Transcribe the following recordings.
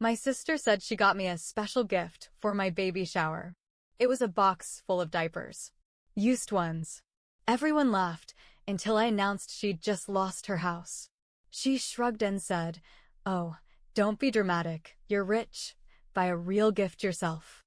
My sister said she got me a special gift for my baby shower. It was a box full of diapers. Used ones. Everyone laughed until I announced she'd just lost her house. She shrugged and said, "Oh, don't be dramatic. You're rich. Buy a real gift yourself."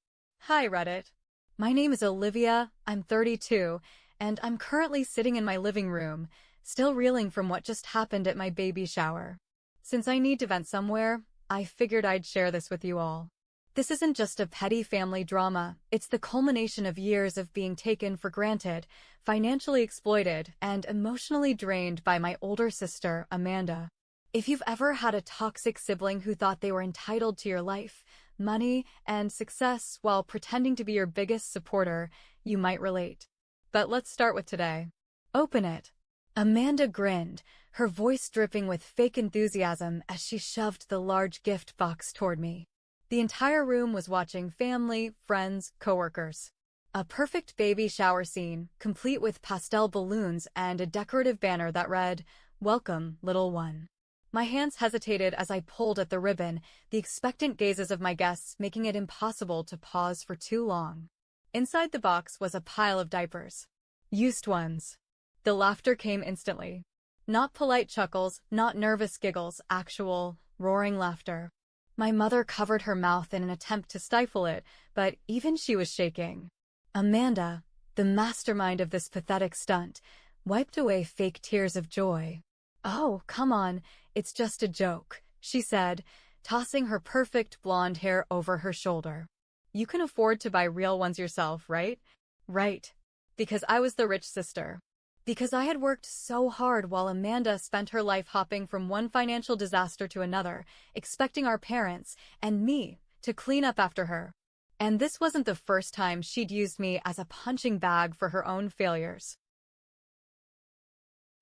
Hi, Reddit. My name is Olivia, I'm 32, and I'm currently sitting in my living room, still reeling from what just happened at my baby shower. Since I need to vent somewhere, I figured I'd share this with you all. This isn't just a petty family drama, it's the culmination of years of being taken for granted, financially exploited, and emotionally drained by my older sister, Amanda. If you've ever had a toxic sibling who thought they were entitled to your life, money, and success while pretending to be your biggest supporter, you might relate. But let's start with today. Open it. Amanda grinned, her voice dripping with fake enthusiasm as she shoved the large gift box toward me. The entire room was watching family, friends, coworkers. A perfect baby shower scene, complete with pastel balloons and a decorative banner that read, "Welcome, little one." My hands hesitated as I pulled at the ribbon, the expectant gazes of my guests making it impossible to pause for too long. Inside the box was a pile of diapers. Used ones. The laughter came instantly. Not polite chuckles, not nervous giggles, actual, roaring laughter. My mother covered her mouth in an attempt to stifle it, but even she was shaking. Amanda, the mastermind of this pathetic stunt, wiped away fake tears of joy. "Oh, come on, it's just a joke," she said, tossing her perfect blonde hair over her shoulder. "You can afford to buy real ones yourself, right?" Right. Because I was the rich sister. Because I had worked so hard while Amanda spent her life hopping from one financial disaster to another, expecting our parents, and me, to clean up after her. And this wasn't the first time she'd used me as a punching bag for her own failures.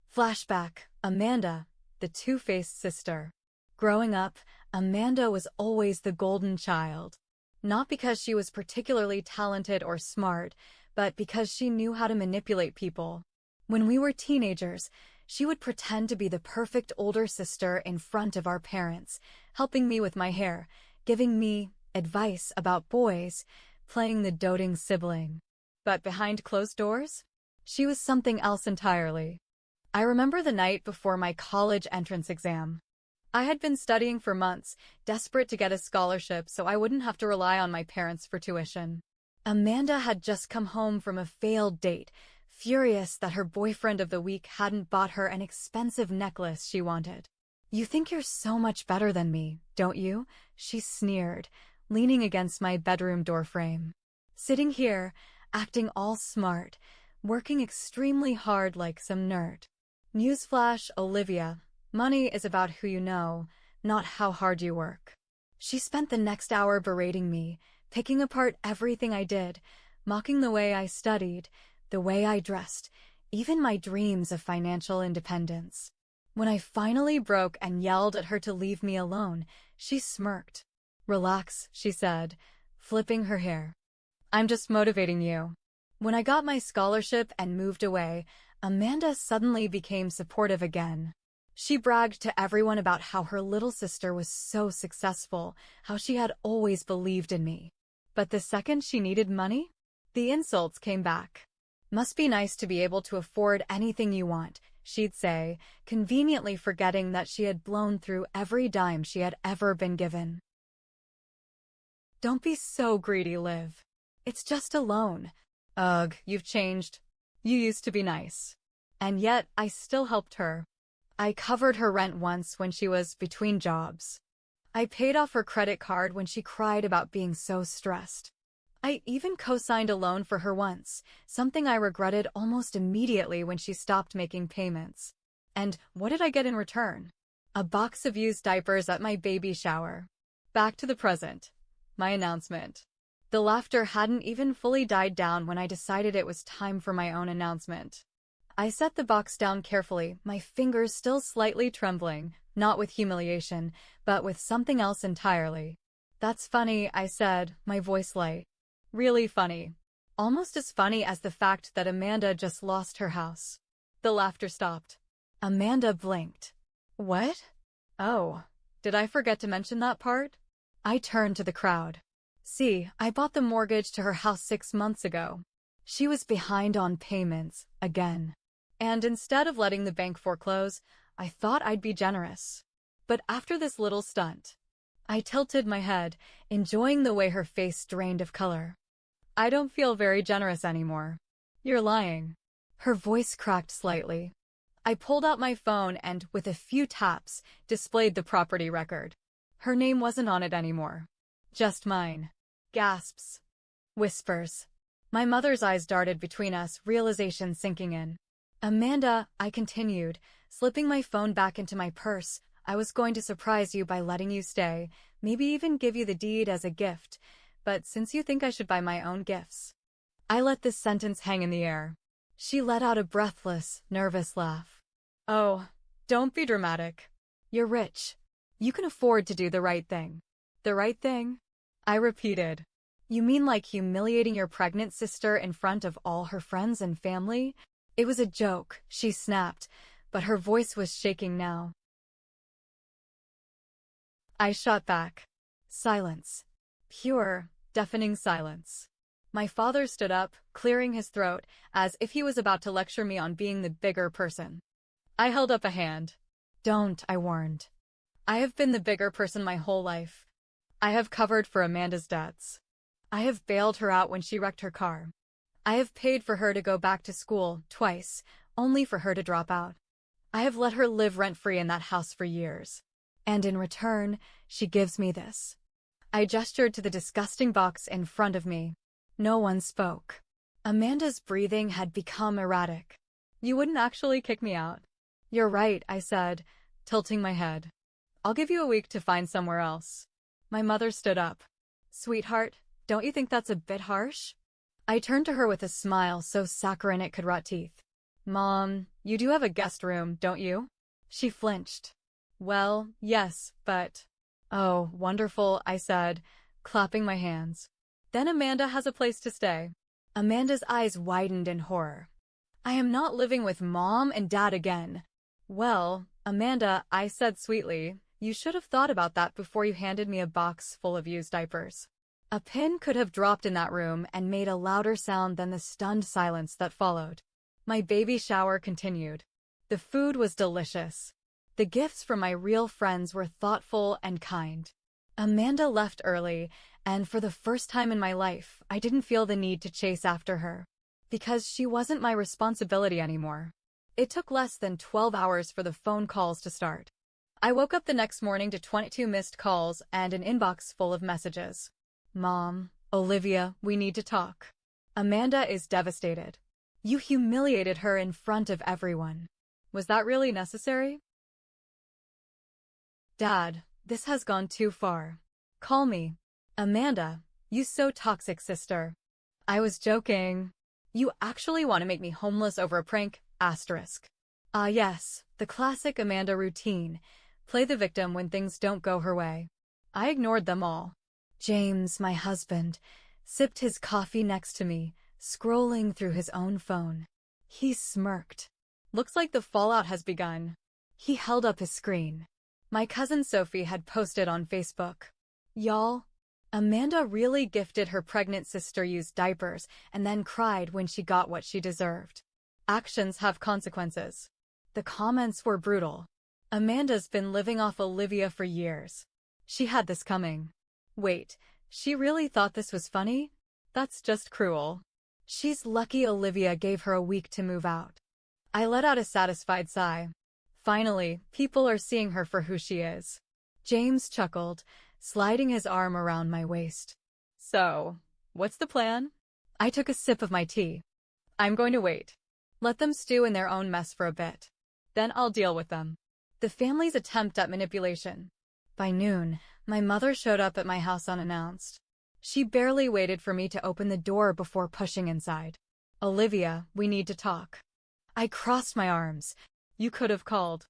Flashback, Amanda, the two-faced sister. Growing up, Amanda was always the golden child. Not because she was particularly talented or smart, but because she knew how to manipulate people. When we were teenagers, she would pretend to be the perfect older sister in front of our parents, helping me with my hair, giving me advice about boys, playing the doting sibling. But behind closed doors, she was something else entirely. I remember the night before my college entrance exam. I had been studying for months, desperate to get a scholarship so I wouldn't have to rely on my parents for tuition. Amanda had just come home from a failed date, furious that her boyfriend of the week hadn't bought her an expensive necklace she wanted. "You think you're so much better than me, don't you?" she sneered, leaning against my bedroom doorframe. Sitting here, acting all smart, working extremely hard like some nerd. Newsflash, Olivia, money is about who you know, not how hard you work. She spent the next hour berating me, picking apart everything I did, mocking the way I studied, the way I dressed, even my dreams of financial independence. When I finally broke and yelled at her to leave me alone, she smirked. "Relax," she said, flipping her hair. "I'm just motivating you." When I got my scholarship and moved away, Amanda suddenly became supportive again. She bragged to everyone about how her little sister was so successful, how she had always believed in me. But the second she needed money, the insults came back. "Must be nice to be able to afford anything you want," she'd say, conveniently forgetting that she had blown through every dime she had ever been given. "Don't be so greedy, Liv. It's just a loan." "Ugh, you've changed. You used to be nice." And yet, I still helped her. I covered her rent once when she was between jobs. I paid off her credit card when she cried about being so stressed. I even co-signed a loan for her once, something I regretted almost immediately when she stopped making payments. And what did I get in return? A box of used diapers at my baby shower. Back to the present. My announcement. The laughter hadn't even fully died down when I decided it was time for my own announcement. I set the box down carefully, my fingers still slightly trembling, not with humiliation, but with something else entirely. "That's funny," I said, my voice light. Really funny. Almost as funny as the fact that Amanda just lost her house. The laughter stopped. Amanda blinked. "What? Oh, did I forget to mention that part?" I turned to the crowd. See, I bought the mortgage to her house 6 months ago. She was behind on payments, again. And instead of letting the bank foreclose, I thought I'd be generous. But after this little stunt, I tilted my head, enjoying the way her face drained of color. I don't feel very generous anymore. You're lying. Her voice cracked slightly. I pulled out my phone and, with a few taps, displayed the property record. Her name wasn't on it anymore. Just mine. Gasps. Whispers. My mother's eyes darted between us, realization sinking in. Amanda, I continued, slipping my phone back into my purse. I was going to surprise you by letting you stay, maybe even give you the deed as a gift, but since you think I should buy my own gifts. I let this sentence hang in the air. She let out a breathless, nervous laugh. Oh, don't be dramatic. You're rich. You can afford to do the right thing. The right thing? I repeated. You mean like humiliating your pregnant sister in front of all her friends and family? It was a joke, she snapped, but her voice was shaking now. I shot back. Silence. Pure, deafening silence. My father stood up, clearing his throat, as if he was about to lecture me on being the bigger person. I held up a hand. Don't, I warned. I have been the bigger person my whole life. I have covered for Amanda's debts. I have bailed her out when she wrecked her car. I have paid for her to go back to school twice, only for her to drop out. I have let her live rent-free in that house for years. And in return, she gives me this. I gestured to the disgusting box in front of me. No one spoke. Amanda's breathing had become erratic. You wouldn't actually kick me out? You're right, I said, tilting my head. I'll give you a week to find somewhere else. My mother stood up. Sweetheart, don't you think that's a bit harsh? I turned to her with a smile so saccharine it could rot teeth. Mom, you do have a guest room, don't you? She flinched. Well, yes, but... Oh, wonderful, I said, clapping my hands. Then Amanda has a place to stay. Amanda's eyes widened in horror. I am not living with Mom and Dad again. Well, Amanda, I said sweetly, you should have thought about that before you handed me a box full of used diapers. A pin could have dropped in that room and made a louder sound than the stunned silence that followed. My baby shower continued. The food was delicious. The gifts from my real friends were thoughtful and kind. Amanda left early, and for the first time in my life, I didn't feel the need to chase after her. Because she wasn't my responsibility anymore. It took less than 12 hours for the phone calls to start. I woke up the next morning to 22 missed calls and an inbox full of messages. Mom, Olivia, we need to talk. Amanda is devastated. You humiliated her in front of everyone. Was that really necessary? Dad, this has gone too far. Call me. Amanda, you so toxic, sister. I was joking. You actually want to make me homeless over a prank? Asterisk. Ah yes, the classic Amanda routine. Play the victim when things don't go her way. I ignored them all. James, my husband, sipped his coffee next to me, scrolling through his own phone. He smirked. Looks like the fallout has begun. He held up his screen. My cousin Sophie had posted on Facebook. Y'all, Amanda really gifted her pregnant sister used diapers and then cried when she got what she deserved. Actions have consequences. The comments were brutal. Amanda's been living off Olivia for years. She had this coming. Wait, she really thought this was funny? That's just cruel. She's lucky Olivia gave her a week to move out. I let out a satisfied sigh. Finally, people are seeing her for who she is. James chuckled, sliding his arm around my waist. So, what's the plan? I took a sip of my tea. I'm going to wait. Let them stew in their own mess for a bit. Then I'll deal with them. The family's attempt at manipulation. By noon, my mother showed up at my house unannounced. She barely waited for me to open the door before pushing inside. Olivia, we need to talk. I crossed my arms. You could have called.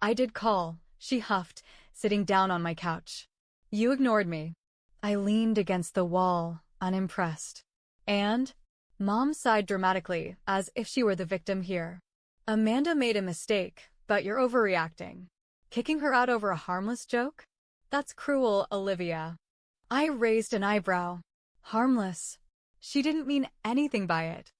I did call, she huffed, sitting down on my couch. You ignored me. I leaned against the wall, unimpressed. And? Mom sighed dramatically, as if she were the victim here. Amanda made a mistake, but you're overreacting. Kicking her out over a harmless joke? That's cruel, Olivia. I raised an eyebrow. Harmless. She didn't mean anything by it.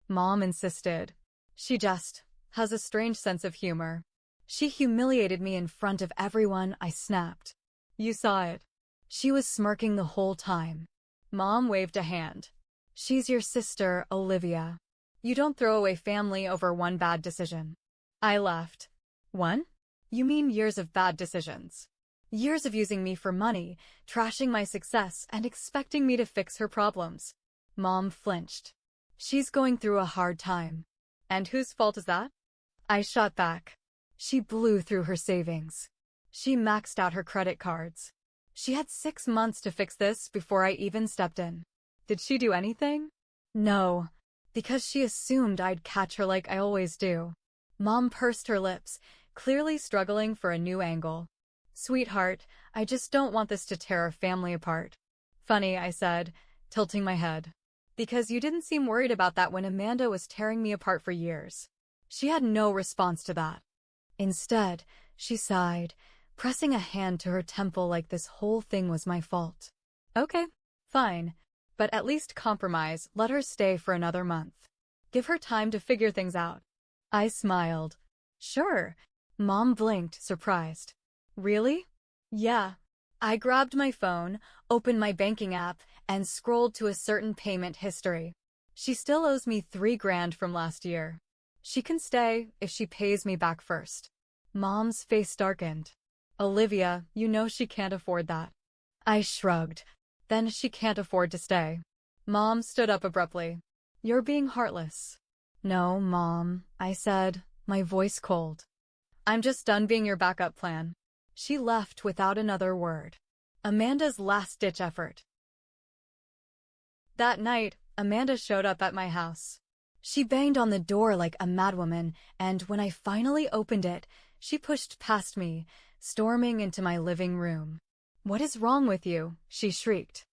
Mom insisted. She just has a strange sense of humor. She humiliated me in front of everyone. I snapped. You saw it. She was smirking the whole time. Mom waved a hand. She's your sister, Olivia. You don't throw away family over one bad decision. I laughed. One? You mean years of bad decisions. Years of using me for money, trashing my success, and expecting me to fix her problems. Mom flinched. She's going through a hard time. And whose fault is that? I shot back. She blew through her savings. She maxed out her credit cards. She had 6 months to fix this before I even stepped in. Did she do anything? No, because she assumed I'd catch her like I always do. Mom pursed her lips, clearly struggling for a new angle. Sweetheart, I just don't want this to tear our family apart. Funny, I said, tilting my head. Because you didn't seem worried about that when Amanda was tearing me apart for years. She had no response to that. Instead, she sighed, pressing a hand to her temple like this whole thing was my fault. Okay, fine. But at least compromise, let her stay for another month. Give her time to figure things out. I smiled. Sure. Mom blinked, surprised. Really? Yeah. I grabbed my phone, opened my banking app, and scrolled to a certain payment history. She still owes me $3,000 from last year. She can stay if she pays me back first. Mom's face darkened. Olivia, you know she can't afford that. I shrugged. Then she can't afford to stay. Mom stood up abruptly. You're being heartless. No, Mom, I said, my voice cold. I'm just done being your backup plan. She left without another word. Amanda's last-ditch effort. That night, Amanda showed up at my house. She banged on the door like a madwoman, and when I finally opened it, she pushed past me, storming into my living room. What is wrong with you? She shrieked.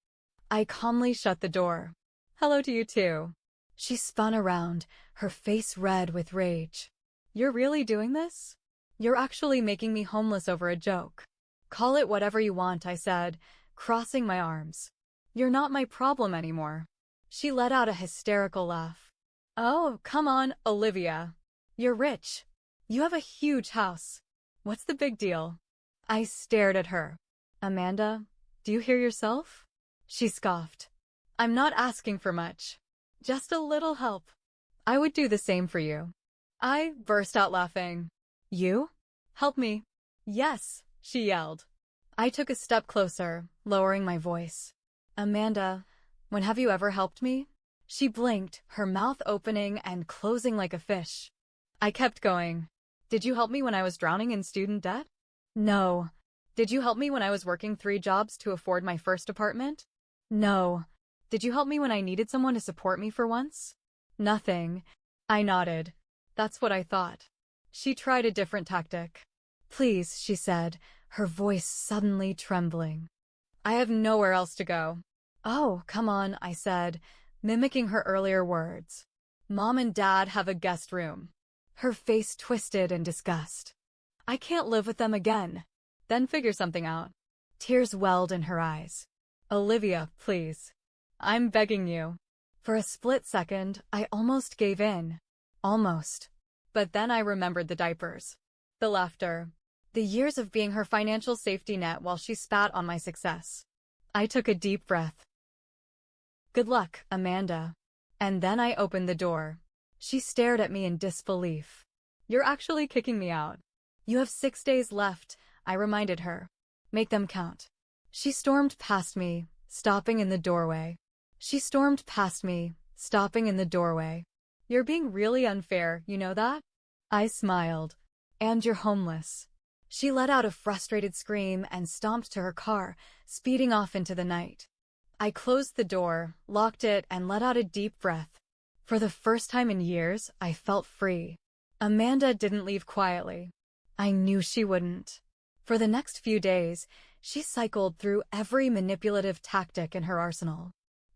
I calmly shut the door. Hello to you too. She spun around, her face red with rage. You're really doing this? You're actually making me homeless over a joke. Call it whatever you want, I said, crossing my arms. You're not my problem anymore. She let out a hysterical laugh. Oh, come on, Olivia. You're rich. You have a huge house. What's the big deal? I stared at her. Amanda, do you hear yourself? She scoffed. I'm not asking for much. Just a little help. I would do the same for you. I burst out laughing. You? Help me. Yes, she yelled. I took a step closer, lowering my voice. Amanda, when have you ever helped me? She blinked, her mouth opening and closing like a fish. I kept going. Did you help me when I was drowning in student debt? No. Did you help me when I was working 3 jobs to afford my first apartment? No. Did you help me when I needed someone to support me for once? Nothing. I nodded. That's what I thought. She tried a different tactic. Please, she said, her voice suddenly trembling. I have nowhere else to go. Oh, come on, I said, mimicking her earlier words. Mom and Dad have a guest room. Her face twisted in disgust. I can't live with them again. Then figure something out. Tears welled in her eyes. Olivia, please. I'm begging you. For a split second, I almost gave in. Almost. But then I remembered the diapers. The laughter. The years of being her financial safety net while she spat on my success. I took a deep breath. Good luck, Amanda. And then I opened the door. She stared at me in disbelief. You're actually kicking me out. You have 6 days left, I reminded her. Make them count. She stormed past me, stopping in the doorway. You're being really unfair, you know that? I smiled. And you're homeless. She let out a frustrated scream and stomped to her car, speeding off into the night. I closed the door, locked it, and let out a deep breath. For the first time in years, I felt free. Amanda didn't leave quietly. I knew she wouldn't. For the next few days, she cycled through every manipulative tactic in her arsenal.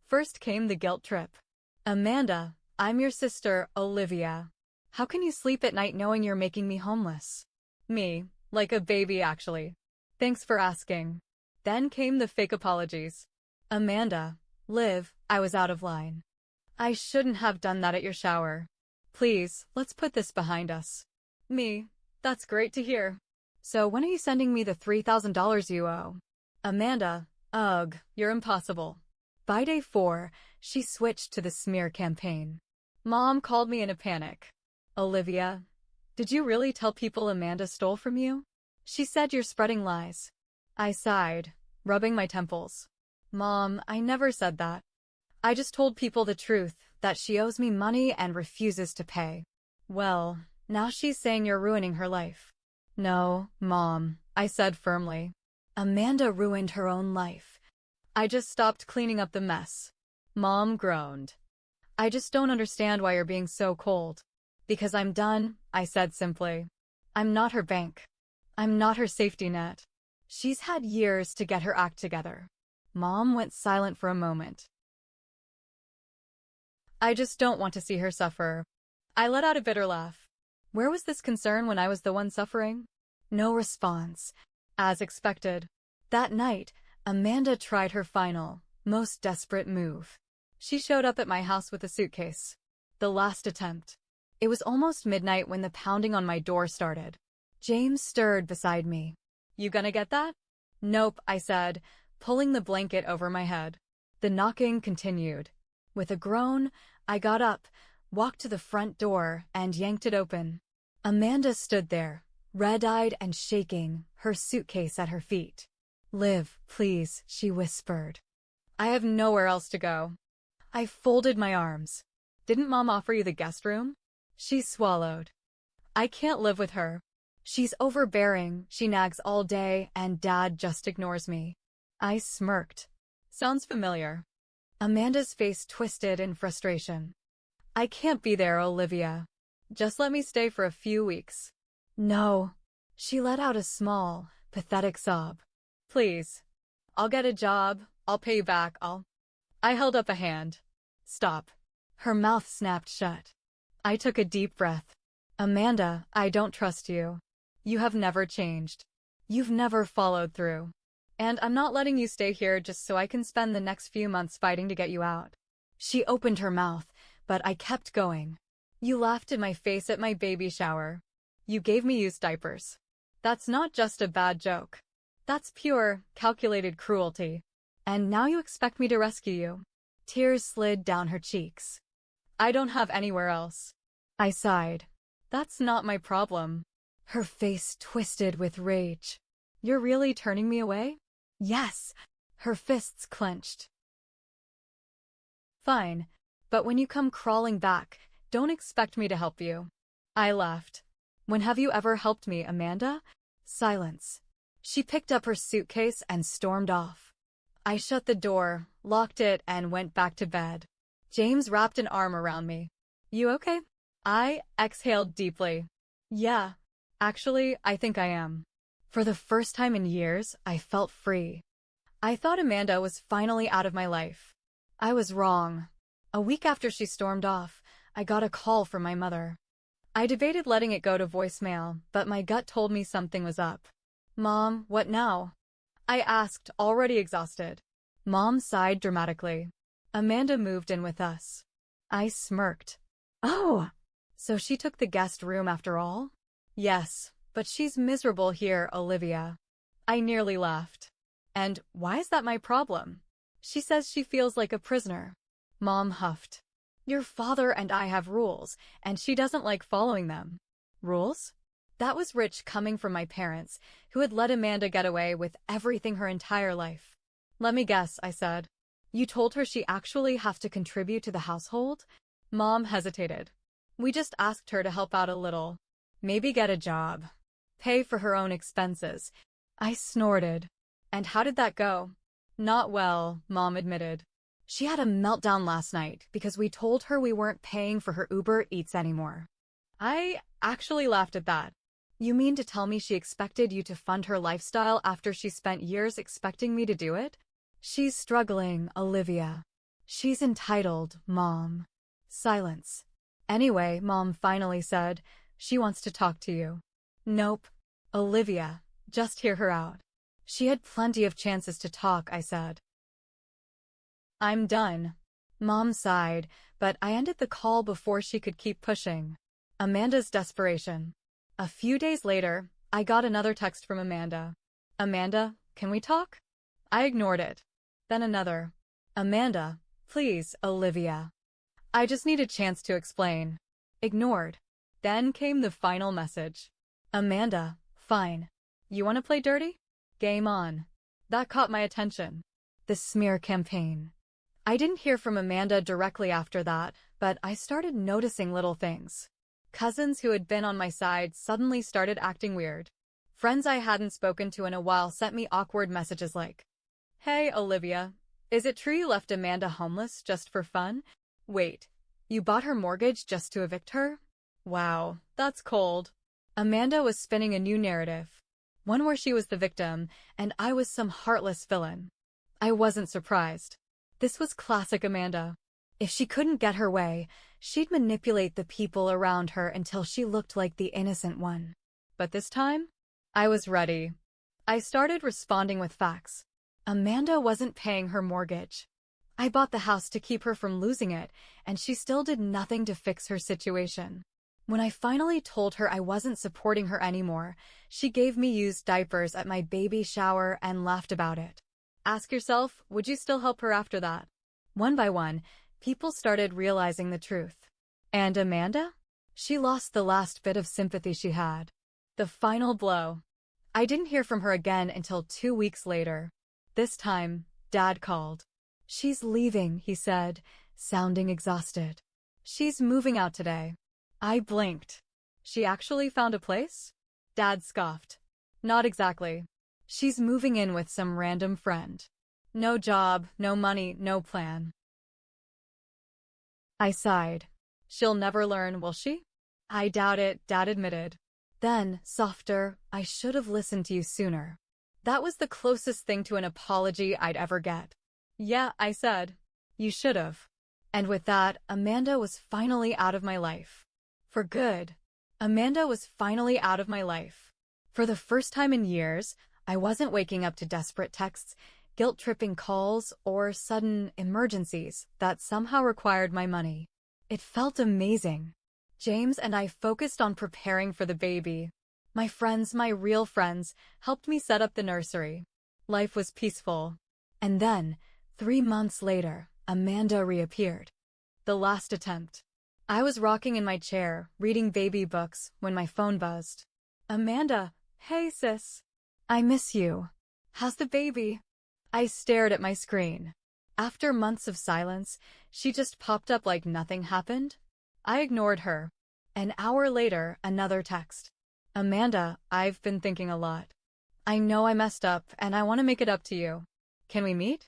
First came the guilt trip. Amanda, I'm your sister, Olivia. How can you sleep at night knowing you're making me homeless? Me, like a baby actually. Thanks for asking. Then came the fake apologies. Amanda, Liv, I was out of line. I shouldn't have done that at your shower. Please, let's put this behind us. Me, that's great to hear. So when are you sending me the $3,000 you owe? Amanda, ugh, you're impossible. By day 4, she switched to the smear campaign. Mom called me in a panic. Olivia, did you really tell people Amanda stole from you? She said you're spreading lies. I sighed, rubbing my temples. Mom, I never said that. I just told people the truth, that she owes me money and refuses to pay. Well, now she's saying you're ruining her life. No, Mom, I said firmly. Amanda ruined her own life. I just stopped cleaning up the mess. Mom groaned. I just don't understand why you're being so cold. Because I'm done, I said simply. I'm not her bank. I'm not her safety net. She's had years to get her act together. Mom went silent for a moment. I just don't want to see her suffer. I let out a bitter laugh. Where was this concern when I was the one suffering? No response. As expected. That night, Amanda tried her final, most desperate move. She showed up at my house with a suitcase. The last attempt. It was almost midnight when the pounding on my door started. James stirred beside me. You gonna get that? Nope, I said, pulling the blanket over my head. The knocking continued. With a groan, I got up, walked to the front door, and yanked it open. Amanda stood there, red-eyed and shaking, her suitcase at her feet. Liv, please, she whispered. I have nowhere else to go. I folded my arms. Didn't Mom offer you the guest room? She swallowed. I can't live with her. She's overbearing, she nags all day, and Dad just ignores me. I smirked. Sounds familiar. Amanda's face twisted in frustration. I can't be there, Olivia. Just let me stay for a few weeks. No. She let out a small, pathetic sob. Please. I'll get a job, I'll pay you back, I held up a hand. Stop. Her mouth snapped shut. I took a deep breath. Amanda, I don't trust you. You have never changed. You've never followed through. And I'm not letting you stay here just so I can spend the next few months fighting to get you out. She opened her mouth, but I kept going. You laughed in my face at my baby shower. You gave me used diapers. That's not just a bad joke. That's pure, calculated cruelty. And now you expect me to rescue you. Tears slid down her cheeks. I don't have anywhere else. I sighed. That's not my problem. Her face twisted with rage. You're really turning me away? Yes. Her fists clenched. Fine. But when you come crawling back, don't expect me to help you. I laughed. When have you ever helped me, Amanda? Silence. She picked up her suitcase and stormed off. I shut the door, locked it, and went back to bed. James wrapped an arm around me. You okay? I exhaled deeply. Yeah. Actually, I think I am. For the first time in years, I felt free. I thought Amanda was finally out of my life. I was wrong. A week after she stormed off, I got a call from my mother. I debated letting it go to voicemail, but my gut told me something was up. Mom, what now? I asked, already exhausted. Mom sighed dramatically. Amanda moved in with us. I smirked. Oh! So she took the guest room after all? Yes, but she's miserable here, Olivia. I nearly laughed. And why is that my problem? She says she feels like a prisoner. Mom huffed. Your father and I have rules, and she doesn't like following them. Rules? That was rich coming from my parents, who had let Amanda get away with everything her entire life. Let me guess, I said. You told her she actually have to contribute to the household? Mom hesitated. We just asked her to help out a little. Maybe get a job. Pay for her own expenses. I snorted. And how did that go? Not well, Mom admitted. She had a meltdown last night because we told her we weren't paying for her Uber Eats anymore. I actually laughed at that. You mean to tell me she expected you to fund her lifestyle after she spent years expecting me to do it? She's struggling, Olivia. She's entitled, Mom. Silence. Anyway, Mom finally said, she wants to talk to you. Nope. Olivia, just hear her out. She had plenty of chances to talk, I said. I'm done. Mom sighed, but I ended the call before she could keep pushing. Amanda's desperation. A few days later, I got another text from Amanda. Amanda, can we talk? I ignored it. Then another. Amanda, please, Olivia. I just need a chance to explain. Ignored. Then came the final message. Amanda, fine. You want to play dirty? Game on. That caught my attention. The smear campaign. I didn't hear from Amanda directly after that, but I started noticing little things. Cousins who had been on my side suddenly started acting weird. Friends I hadn't spoken to in a while sent me awkward messages like, Hey, Olivia, is it true you left Amanda homeless just for fun? Wait, you bought her mortgage just to evict her? Wow, that's cold. Amanda was spinning a new narrative. One where she was the victim, and I was some heartless villain. I wasn't surprised. This was classic Amanda. If she couldn't get her way, she'd manipulate the people around her until she looked like the innocent one. But this time, I was ready. I started responding with facts. Amanda wasn't paying her mortgage. I bought the house to keep her from losing it, and she still did nothing to fix her situation. When I finally told her I wasn't supporting her anymore, she gave me used diapers at my baby shower and laughed about it. Ask yourself, would you still help her after that? One by one, people started realizing the truth. And Amanda? She lost the last bit of sympathy she had. The final blow. I didn't hear from her again until 2 weeks later. This time, Dad called. She's leaving, he said, sounding exhausted. She's moving out today. I blinked. She actually found a place? Dad scoffed. Not exactly. She's moving in with some random friend. No job, no money, no plan. I sighed. She'll never learn, will she? I doubt it, Dad admitted. Then, softer, I should have listened to you sooner. That was the closest thing to an apology I'd ever get. Yeah, I said. You should have. And with that, Amanda was finally out of my life. For good. Amanda was finally out of my life. For the first time in years, I wasn't waking up to desperate texts, guilt-tripping calls, or sudden emergencies that somehow required my money. It felt amazing. James and I focused on preparing for the baby. My friends, my real friends, helped me set up the nursery. Life was peaceful. And then, 3 months later, Amanda reappeared. The last attempt. I was rocking in my chair, reading baby books, when my phone buzzed. Amanda, hey sis. I miss you. How's the baby? I stared at my screen. After months of silence, she just popped up like nothing happened. I ignored her. An hour later, another text. Amanda, I've been thinking a lot. I know I messed up, and I want to make it up to you. Can we meet?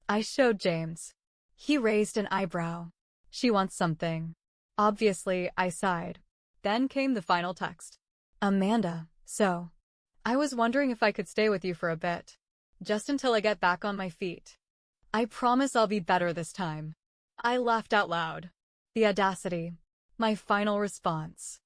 I showed James. He raised an eyebrow. She wants something. Obviously, I sighed. Then came the final text. Amanda, so. I was wondering if I could stay with you for a bit. Just until I get back on my feet. I promise I'll be better this time. I laughed out loud. The audacity. My final response.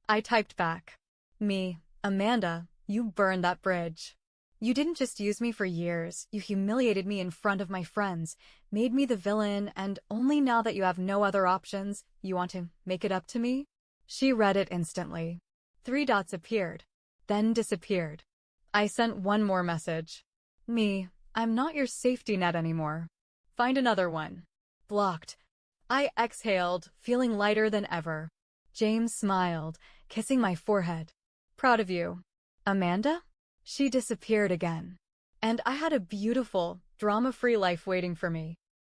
I typed back. Me, Amanda, you burned that bridge. You didn't just use me for years, you humiliated me in front of my friends, made me the villain, and only now that you have no other options, you want to make it up to me? She read it instantly. 3 dots appeared, then disappeared. I sent one more message. Me, I'm not your safety net anymore. Find another one. Blocked. I exhaled, feeling lighter than ever. James smiled, kissing my forehead. Proud of you. Amanda? She disappeared again. And I had a beautiful, drama-free life waiting for me.